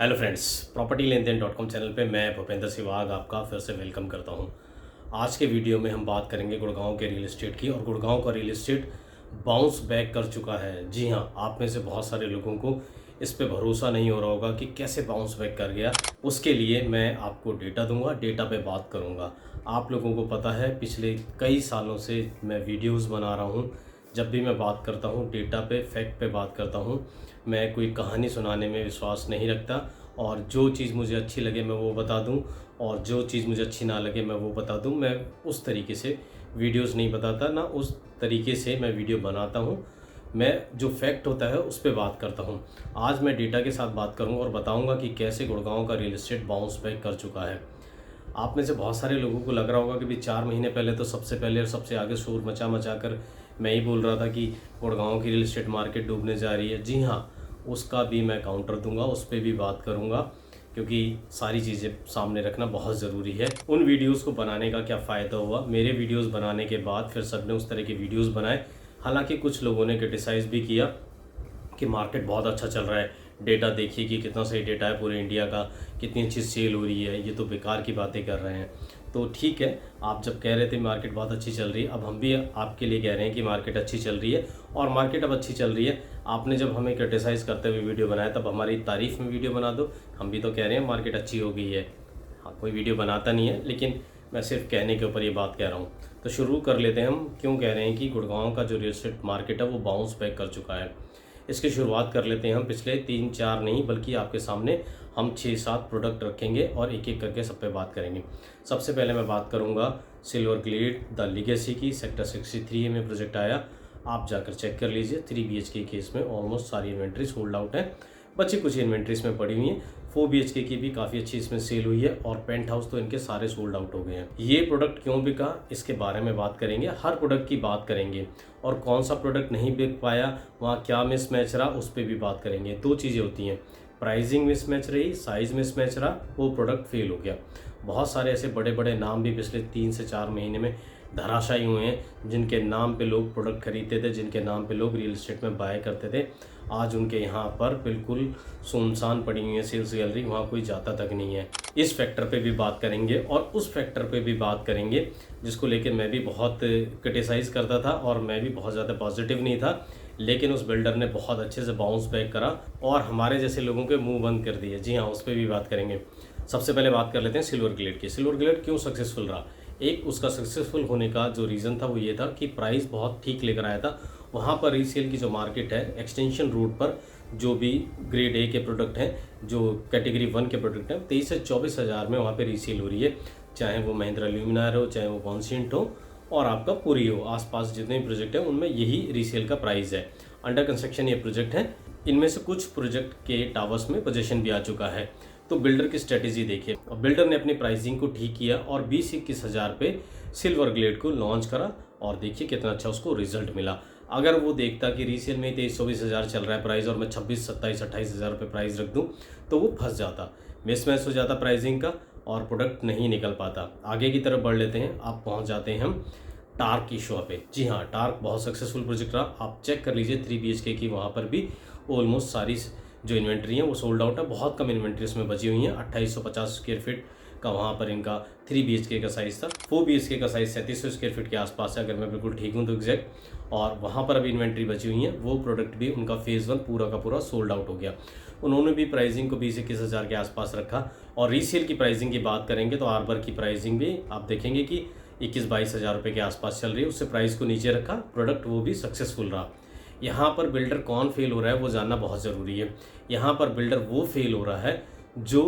Hello friends, property लेन then .com channel पे मैं भूपेंद्र सिवाग आपका फिर से वेलकम करता हूं। आज के वीडियो में हम बात करेंगे गुड़गांव के रियल एस्टेट की। और गुड़गांव का रियल एस्टेट बाउंस बैक कर चुका है। जी हां, आप में से बहुत सारे लोगों को इस पे भरोसा नहीं हो रहा होगा कि कैसे बाउंस बैक कर गया। उसके लिए मैं आपको डेटा दूंगा, डेटा पे बात करूंगा। आप लोगों को पता है पिछले कई सालों से मैं वीडियोज़ बना रहा हूँ। जब भी मैं बात करता हूँ डेटा पे, फैक्ट पे बात करता हूँ। मैं कोई कहानी सुनाने में विश्वास नहीं रखता, और जो चीज़ मुझे अच्छी लगे मैं वो बता दूं, और जो चीज़ मुझे अच्छी ना लगे मैं वो बता दूं। मैं उस तरीके से वीडियोस नहीं बताता, ना उस तरीके से मैं वीडियो बनाता हूं। मैं जो फैक्ट होता है उस पर बात करता हूं। आज मैं डेटा के साथ बात करूंगा और बताऊंगा कि कैसे गुड़गांव का रियल एस्टेट बाउंस बैक कर चुका है। आप में से बहुत सारे लोगों को लग रहा होगा कि भी 4 महीने पहले तो सबसे पहले और सबसे आगे शोर मचा मचा कर मैं ही बोल रहा था कि गुड़गांव की रियल एस्टेट मार्केट डूबने जा रही है। जी हाँ, उसका भी मैं काउंटर दूंगा, उस पर भी बात करूंगा, क्योंकि सारी चीज़ें सामने रखना बहुत ज़रूरी है। उन वीडियोस को बनाने का क्या फ़ायदा हुआ, मेरे वीडियोस बनाने के बाद फिर सब ने उस तरह के वीडियोस बनाए। हालांकि कुछ लोगों ने क्रिटिसाइज़ भी किया कि मार्केट बहुत अच्छा चल रहा है, डेटा देखिए कि कितना सही डेटा है पूरे इंडिया का, कितनी अच्छी सेल हो रही है, ये तो बेकार की बातें कर रहे हैं। तो ठीक है, आप जब कह रहे थे मार्केट बहुत अच्छी चल रही है, अब हम भी आपके लिए कह रहे हैं कि मार्केट अच्छी चल रही है। और मार्केट अब अच्छी चल रही है। आपने जब हमें क्रिटिसाइज़ करते हुए वीडियो बनाया तब हमारी तारीफ़ में वीडियो बना दो। हम भी तो कह रहे हैं मार्केट अच्छी हो गई है। हाँ, कोई वीडियो बनाता नहीं है, लेकिन मैं सिर्फ कहने के ऊपर ये बात कह रहा हूँ। तो शुरू कर लेते हैं हम क्यों कह रहे हैं कि गुड़गांव का जो रियल एस्टेट मार्केट है वो बाउंस बैक कर चुका है। इसकी शुरुआत कर लेते हैं हम। पिछले 3-4 नहीं बल्कि आपके सामने हम 6-7 प्रोडक्ट रखेंगे और एक एक करके सब पे बात करेंगे। सबसे पहले मैं बात करूंगा सिल्वर ग्लेड द लीगेसी की। सेक्टर 63 में प्रोजेक्ट आया, आप जाकर चेक कर लीजिए। 3 BHK केस में ऑलमोस्ट सारी इन्वेंट्री सोल्ड आउट है, बची कुछ इन्वेंट्री इसमें पड़ी हुई है। 4 BHK की भी काफ़ी अच्छी इसमें सेल हुई है, और पेंट हाउस तो इनके सारे सोल्ड आउट हो गए हैं। ये प्रोडक्ट क्यों बिका इसके बारे में बात करेंगे, हर प्रोडक्ट की बात करेंगे, और कौन सा प्रोडक्ट नहीं बिक पाया, वहाँ क्या मिसमैच रहा, उस पर भी बात करेंगे। दो चीज़ें होती हैं, प्राइसिंग मिसमैच रही, साइज़ मिसमैच रहा, वो प्रोडक्ट फेल हो गया। बहुत सारे ऐसे बड़े बड़े नाम भी पिछले 3 से 4 महीने में धराशायी हुए हैं, जिनके नाम पे लोग प्रोडक्ट खरीदते थे, जिनके नाम पे लोग रियल एस्टेट में बाय करते थे। आज उनके यहाँ पर बिल्कुल सुनसान पड़ी हुई है सेल्स गैलरी, वहाँ कोई जाता तक नहीं है। इस फैक्टर पे भी बात करेंगे, और उस फैक्टर पे भी बात करेंगे जिसको लेकर मैं भी बहुत क्रिटिसाइज़ करता था और मैं भी बहुत ज़्यादा पॉजिटिव नहीं था, लेकिन उस बिल्डर ने बहुत अच्छे से बाउंस बैक करा और हमारे जैसे लोगों के मुंह बंद कर दिए। जी हाँ, उस पर भी बात करेंगे। सबसे पहले बात कर लेते हैं सिल्वर ग्लेड की। सिल्वर ग्लेड क्यों सक्सेसफुल रहा? एक उसका सक्सेसफुल होने का जो रीज़न था वो ये था कि प्राइस बहुत ठीक लेकर आया था। वहाँ पर रीसेल की जो मार्केट है, एक्सटेंशन रूट पर जो भी ग्रेड ए के प्रोडक्ट हैं, जो कैटेगरी 1 के प्रोडक्ट हैं, 23 से 24 हज़ार में वहाँ पे रीसेल हो रही है। चाहे वो महिंद्रा ल्यूमिनार हो, चाहे वो कॉन्सेंट हो, और आपका पूरी हो, आसपास जितने भी प्रोजेक्ट हैं उनमें यही रीसेल का प्राइस है। अंडर कंस्ट्रक्शन ये प्रोजेक्ट हैं, इनमें से कुछ प्रोजेक्ट के टावर्स में पोजीशन भी आ चुका है। तो बिल्डर की स्ट्रेटेजी देखिए, और बिल्डर ने अपनी प्राइसिंग को ठीक किया और 20-21 हज़ार पे सिल्वर ग्लेड को लॉन्च करा, और देखिए कितना अच्छा उसको रिजल्ट मिला। अगर वो देखता कि रीसेल में 23-24 हज़ार चल रहा है प्राइस और मैं 26-27-28 हज़ार रुपये प्राइस रख दूं, तो वो फंस जाता, मिसमैच हो जाता प्राइसिंग का, और प्रोडक्ट नहीं निकल पाता। आगे की तरफ बढ़ लेते हैं, आप पहुंच जाते हैं हम टार्क की शो पे। जी हाँ, टार्क बहुत सक्सेसफुल प्रोजेक्ट रहा, आप चेक कर लीजिए। 3 BHK की वहाँ पर भी ऑलमोस्ट सारी जो इन्वेंट्री है वो सोल्ड आउट है। बहुत कम इन्वेंट्री उसमें बची हुई है। 2850 स्क्वायर फीट का वहाँ पर इनका 3 BHK का साइज़ था। 4 BHK का साइज़ 3700 स्क्वायर फीट के आसपास है, अगर मैं बिल्कुल ठीक हूँ तो एग्जैक्ट। और वहाँ पर अभी इन्वेंट्री बची हुई है। वो प्रोडक्ट भी उनका फेज़ 1 पूरा का पूरा सोल्ड आउट हो गया। उन्होंने भी प्राइसिंग को 20-21 हज़ार के आसपास रखा। और रीसेल की प्राइसिंग की बात करेंगे तो आर्बर की प्राइसिंग भी आप देखेंगे कि 21-22 हज़ार रुपये के आसपास चल रही है। उससे प्राइस को नीचे रखा, प्रोडक्ट वो भी सक्सेसफुल रहा। यहाँ पर बिल्डर कौन फेल हो रहा है वो जानना बहुत ज़रूरी है। यहाँ पर बिल्डर वो फेल हो रहा है जो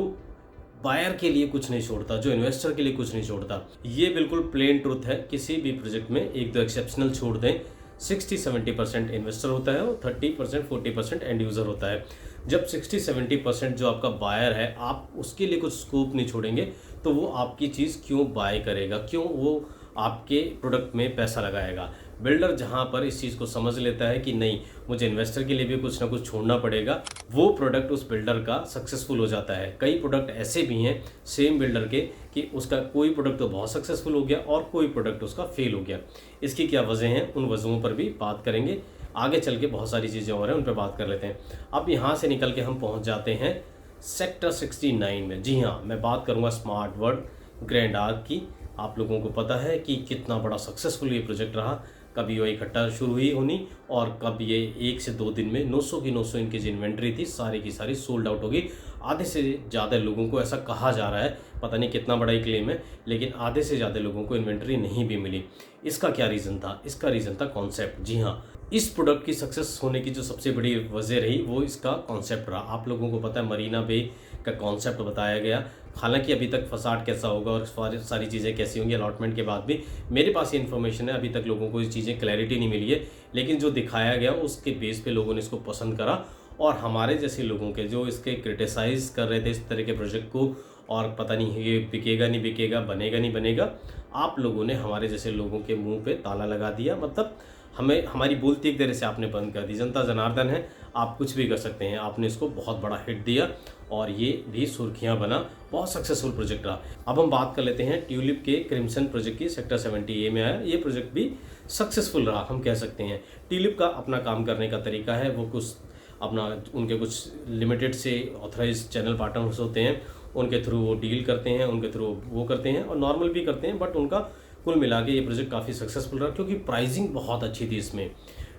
बायर के लिए कुछ नहीं छोड़ता, जो इन्वेस्टर के लिए कुछ नहीं छोड़ता। ये बिल्कुल प्लेन ट्रुथ है। किसी भी प्रोजेक्ट में एक दो एक्सेप्शनल छोड़ दें, 60-70% इन्वेस्टर होता है और 30% 40% एंड यूज़र होता है। जब 60-70% जो आपका बायर है, आप उसके लिए कुछ स्कोप नहीं छोड़ेंगे, तो वो आपकी चीज़ क्यों बाय करेगा, क्यों वो आपके प्रोडक्ट में पैसा लगाएगा। बिल्डर जहाँ पर इस चीज़ को समझ लेता है कि नहीं, मुझे इन्वेस्टर के लिए भी कुछ ना कुछ छोड़ना पड़ेगा, वो प्रोडक्ट उस बिल्डर का सक्सेसफुल हो जाता है। कई प्रोडक्ट ऐसे भी हैं सेम बिल्डर के कि उसका कोई प्रोडक्ट तो बहुत सक्सेसफुल हो गया और कोई प्रोडक्ट उसका फेल हो गया। इसकी क्या वजह हैं, उन वजहों पर भी बात करेंगे। आगे चल के बहुत सारी चीज़ें और हैं, उन पर बात कर लेते हैं। अब यहाँ से निकल के हम पहुँच जाते हैं सेक्टर 69 में। जी हाँ, मैं बात करूँगा स्मार्ट वर्ल्ड ग्रैंड आर्क की। आप लोगों को पता है कि कितना बड़ा सक्सेसफुल ये प्रोजेक्ट रहा। कब ये इकट्ठा शुरू हुई होनी और कब ये 1 से 2 दिन में 900 की 900 इनकी जो इन्वेंट्री थी सारी की सारी सोल्ड आउट होगी। आधे से ज़्यादा लोगों को ऐसा कहा जा रहा है, पता नहीं कितना बड़ा ही क्लेम है, लेकिन आधे से ज़्यादा लोगों को इन्वेंट्री नहीं भी मिली। इसका क्या रीज़न था? इसका रीज़न था कॉन्सेप्ट। जी हाँ, इस प्रोडक्ट की सक्सेस होने की जो सबसे बड़ी वजह रही वो इसका कॉन्सेप्ट रहा। आप लोगों को पता है मरीना बे का कॉन्सेप्ट बताया गया। हालांकि अभी तक फसाड कैसा होगा और सारी चीज़ें कैसी होंगी अलॉटमेंट के बाद भी मेरे पास ये इन्फॉर्मेशन है, अभी तक लोगों को ये चीज़ें क्लैरिटी नहीं मिली है। लेकिन जो दिखाया गया उसके बेस पे लोगों ने इसको पसंद करा और हमारे जैसे लोगों के जो इसके क्रिटिसाइज़ कर रहे थे इस तरह के प्रोजेक्ट को और पता नहीं ये बिकेगा नहीं बिकेगा, बनेगा नहीं बनेगा, आप लोगों ने हमारे जैसे लोगों के मुंह पे ताला लगा दिया। मतलब हमें हमारी बोलती एक तरह से आपने बंद कर दी। जनता जनार्दन है, आप कुछ भी कर सकते हैं। आपने इसको बहुत बड़ा हिट दिया और ये भी सुर्खियां बना, बहुत सक्सेसफुल प्रोजेक्ट रहा। अब हम बात कर लेते हैं ट्यूलिप के क्रिम्सन प्रोजेक्ट की। सेक्टर 70A में आया ये प्रोजेक्ट भी सक्सेसफुल रहा, हम कह सकते हैं। ट्यूलिप का अपना काम करने का तरीका है, वो कुछ अपना उनके कुछ लिमिटेड से ऑथराइज चैनल पार्टनर्स होते हैं, उनके थ्रू वो डील करते हैं, उनके थ्रू वो करते हैं और नॉर्मल भी करते हैं। बट उनका कुल मिला के ये प्रोजेक्ट काफ़ी सक्सेसफुल रहा क्योंकि प्राइसिंग बहुत अच्छी थी इसमें।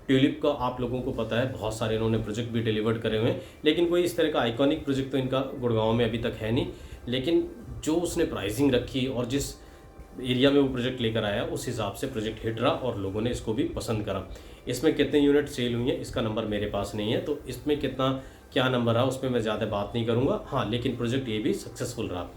ट्यूलिप का आप लोगों को पता है बहुत सारे इन्होंने प्रोजेक्ट भी डिलीवर्ड करे हुए हैं, लेकिन कोई इस तरह का आइकॉनिक प्रोजेक्ट तो इनका गुड़गांव में अभी तक है नहीं। लेकिन जो उसने प्राइसिंग रखी और जिस एरिया में वो प्रोजेक्ट लेकर आया उस हिसाब से प्रोजेक्ट हिट रहा और लोगों ने इसको भी पसंद करा। इसमें कितने यूनिट सेल हुई हैं इसका नंबर मेरे पास नहीं है, तो इसमें कितना क्या नंबर रहा उसमें मैं ज़्यादा बात नहीं करूँगा। हाँ, लेकिन प्रोजेक्ट ये भी सक्सेसफुल रहा।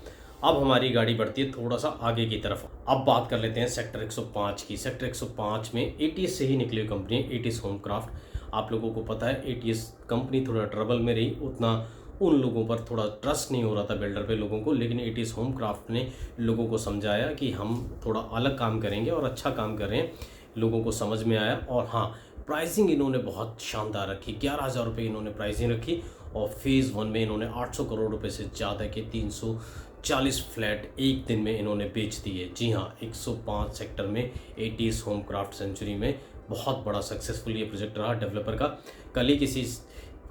अब हमारी गाड़ी बढ़ती है थोड़ा सा आगे की तरफ। अब बात कर लेते हैं सेक्टर 105 की। सेक्टर 105 में एटीएस से ही निकली कंपनी है, एटीएस होमक्राफ्ट। आप लोगों को पता है एटीएस कंपनी थोड़ा ट्रबल में रही, उतना उन लोगों पर थोड़ा ट्रस्ट नहीं हो रहा था बिल्डर पे लोगों को, लेकिन एटीएस होमक्राफ्ट ने लोगों को समझाया कि हम थोड़ा अलग काम करेंगे और अच्छा काम कर रहे हैं, लोगों को समझ में आया। और हाँ, प्राइसिंग इन्होंने बहुत शानदार रखी, 11,000 रुपये इन्होंने प्राइसिंग रखी और फेज़ 1 में इन्होंने 800 करोड़ रुपए से ज़्यादा के 340 फ्लैट एक दिन में इन्होंने बेच दिए। जी हाँ, 105 सेक्टर में एटीएस होमक्राफ्ट सेंचुरी में बहुत बड़ा सक्सेसफुल ये प्रोजेक्ट रहा डेवलपर का। कल ही किसी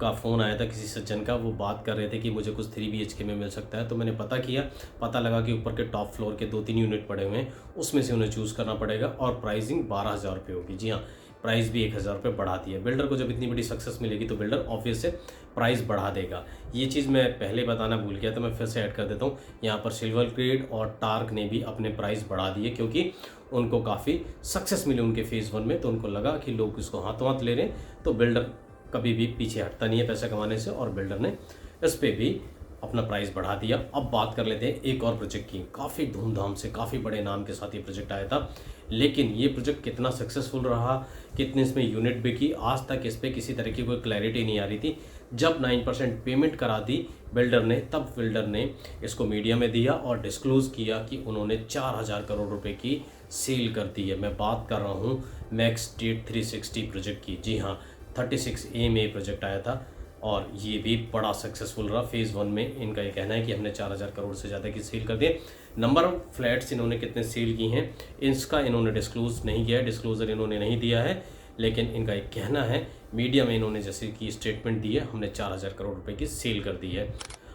का फ़ोन आया था किसी सज्जन का, वो बात कर रहे थे कि मुझे कुछ 3 BHK में मिल सकता है। तो मैंने पता किया, पता लगा कि ऊपर के टॉप फ्लोर के 2-3 यूनिट पड़े हुए हैं, उसमें से उन्हें चूज़ करना पड़ेगा और प्राइसिंग 12,000 रुपये होगी। जी हाँ, प्राइस भी 1,000 रुपये बढ़ा दी है। बिल्डर को जब इतनी बड़ी सक्सेस मिलेगी तो बिल्डर ऑब्वियस से प्राइस बढ़ा देगा। ये चीज़ मैं पहले बताना भूल गया तो मैं फिर से ऐड कर देता हूँ। यहाँ पर सिल्वर ग्रेड और टार्क ने भी अपने प्राइस बढ़ा दिए क्योंकि उनको काफ़ी सक्सेस मिली उनके फेज़ 1 में, तो उनको लगा कि लोग इसको हाथों हाथ ले रहे हैं, तो बिल्डर कभी भी पीछे हटता नहीं है पैसा कमाने से और बिल्डर ने इस पर भी अपना प्राइस बढ़ा दिया। अब बात कर लेते हैं एक और प्रोजेक्ट की। काफ़ी धूमधाम से काफ़ी बड़े नाम के साथ ये प्रोजेक्ट आया था, लेकिन ये प्रोजेक्ट कितना सक्सेसफुल रहा, कितने इसमें यूनिट बिकी, आज तक इस पर किसी तरह की कोई क्लैरिटी नहीं आ रही थी। जब 9% पेमेंट करा दी बिल्डर ने, तब बिल्डर ने इसको मीडिया में दिया और डिस्क्लोज़ किया कि उन्होंने 4,000 करोड़ रुपए की सेल कर दी है। मैं बात कर रहा हूँ मैक्स स्टेट 360 प्रोजेक्ट की। जी हाँ, 36A में प्रोजेक्ट आया था और ये भी बड़ा सक्सेसफुल रहा। फेज़ 1 में इनका ये कहना है कि हमने 4,000 करोड़ से ज़्यादा की सेल कर दिए। नंबर ऑफ फ्लैट्स इन्होंने कितने सेल की हैं इसका इन्होंने डिस्क्लोज़ नहीं किया है, डिस्क्लोज़र इन्होंने नहीं दिया है, लेकिन इनका एक कहना है मीडिया में इन्होंने जैसे कि स्टेटमेंट दी है, हमने 4,000 करोड़ रुपए की सेल कर दी है।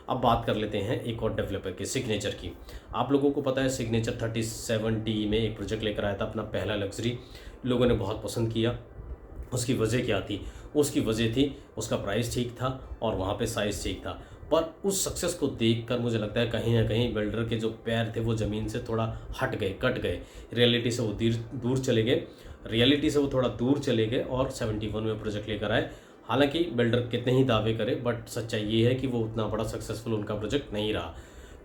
अब बात कर लेते हैं एक और डेवलपर की, सिग्नेचर की। आप लोगों को पता है सिग्नेचर 37D में एक प्रोजेक्ट लेकर आया था, अपना पहला लग्जरी। लोगों ने बहुत पसंद किया। उसकी वजह क्या थी? उसकी वजह थी उसका प्राइस ठीक था और वहाँ पे साइज़ ठीक था। पर उस सक्सेस को देखकर मुझे लगता है कहीं ना कहीं बिल्डर के जो पैर थे वो ज़मीन से थोड़ा हट गए, कट गए, रियलिटी से वो दूर चले गए, रियलिटी से वो थोड़ा दूर चले गए और 71 में प्रोजेक्ट लेकर आए। हालांकि बिल्डर कितने ही दावे करे, बट सच्चाई ये है कि वो उतना बड़ा सक्सेसफुल उनका प्रोजेक्ट नहीं रहा।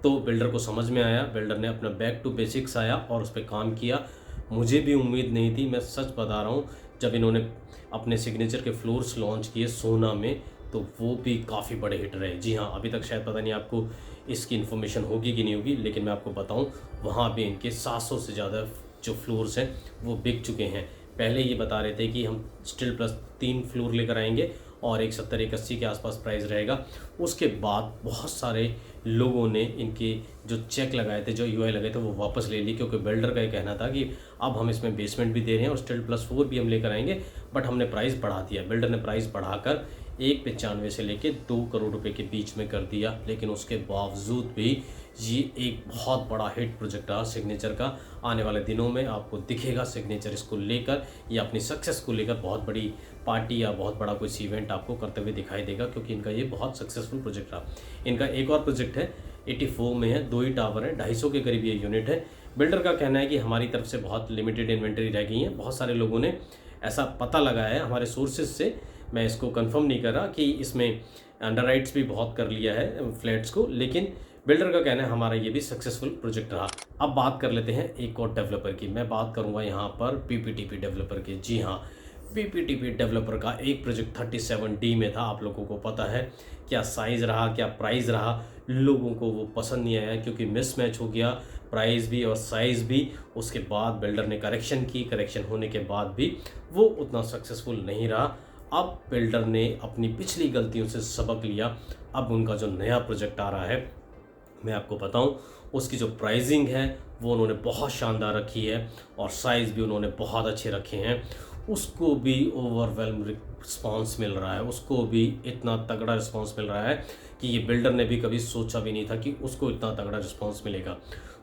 तो बिल्डर को समझ में आया, बिल्डर ने अपना बैक टू बेसिक्स आया और उस पर काम किया। मुझे भी उम्मीद नहीं थी, मैं सच बता रहा हूँ, जब इन्होंने अपने सिग्नेचर के फ्लोर्स लॉन्च किए सोना में तो वो भी काफ़ी बड़े हिट रहे। जी हाँ, अभी तक शायद पता नहीं आपको इसकी इन्फॉर्मेशन होगी कि नहीं होगी, लेकिन मैं आपको बताऊं वहाँ भी इनके 700 से ज़्यादा जो फ्लोर्स हैं वो बिक चुके हैं। पहले ये बता रहे थे कि हम स्टिल प्लस 3 फ्लोर लेकर आएंगे और एक 70-80 के आसपास प्राइस रहेगा। उसके बाद बहुत सारे लोगों ने इनके जो चेक लगाए थे, जो यूआई लगाए थे, वो वापस ले ली क्योंकि बिल्डर का ये कहना था कि अब हम इसमें बेसमेंट भी दे रहे हैं और स्टिल प्लस 4 भी हम लेकर आएंगे, बट हमने प्राइस बढ़ा दिया। बिल्डर ने प्राइस बढ़ाकर 195 से लेके 2 करोड़ रुपए के बीच में कर दिया। लेकिन उसके बावजूद भी ये एक बहुत बड़ा हिट प्रोजेक्ट रहा सिग्नेचर का। आने वाले दिनों में आपको दिखेगा सिग्नेचर इसको लेकर या अपनी सक्सेस को लेकर बहुत बड़ी पार्टी या बहुत बड़ा कोई इवेंट आपको करते हुए दिखाई देगा, क्योंकि इनका ये बहुत सक्सेसफुल प्रोजेक्ट रहा। इनका एक और प्रोजेक्ट है 84 में है, 2 ही टावर है, 250 के करीब ये यूनिट है। बिल्डर का कहना है कि हमारी तरफ से बहुत लिमिटेड इन्वेंटरी रह गई है। बहुत सारे लोगों ने ऐसा पता लगाया है हमारे सोर्सेज से, मैं इसको कंफर्म नहीं कर रहा कि इसमें अंडरराइट्स भी बहुत कर लिया है फ्लैट्स को, लेकिन बिल्डर का कहना है हमारा ये भी सक्सेसफुल प्रोजेक्ट रहा। अब बात कर लेते हैं एक और डेवलपर की। मैं बात करूंगा यहाँ पर पीपीटीपी डेवलपर की। जी हाँ, पीपीटीपी डेवलपर का एक प्रोजेक्ट 37D में था। आप लोगों को पता है क्या साइज़ रहा, क्या प्राइस रहा, लोगों को वो पसंद नहीं आया क्योंकि मिसमैच हो गया, प्राइस भी और साइज़ भी। उसके बाद बिल्डर ने करेक्शन की, करेक्शन होने के बाद भी वो उतना सक्सेसफुल नहीं रहा। अब बिल्डर ने अपनी पिछली गलतियों से सबक लिया। अब उनका जो नया प्रोजेक्ट आ रहा है, मैं आपको बताऊं, उसकी जो प्राइसिंग है वो उन्होंने बहुत शानदार रखी है और साइज़ भी उन्होंने बहुत अच्छे रखे हैं। उसको भी ओवरवेलम रिस्पॉन्स मिल रहा है, उसको भी इतना तगड़ा रिस्पॉन्स मिल रहा है कि ये बिल्डर ने भी कभी सोचा भी नहीं था कि उसको इतना तगड़ा रिस्पॉन्स मिलेगा।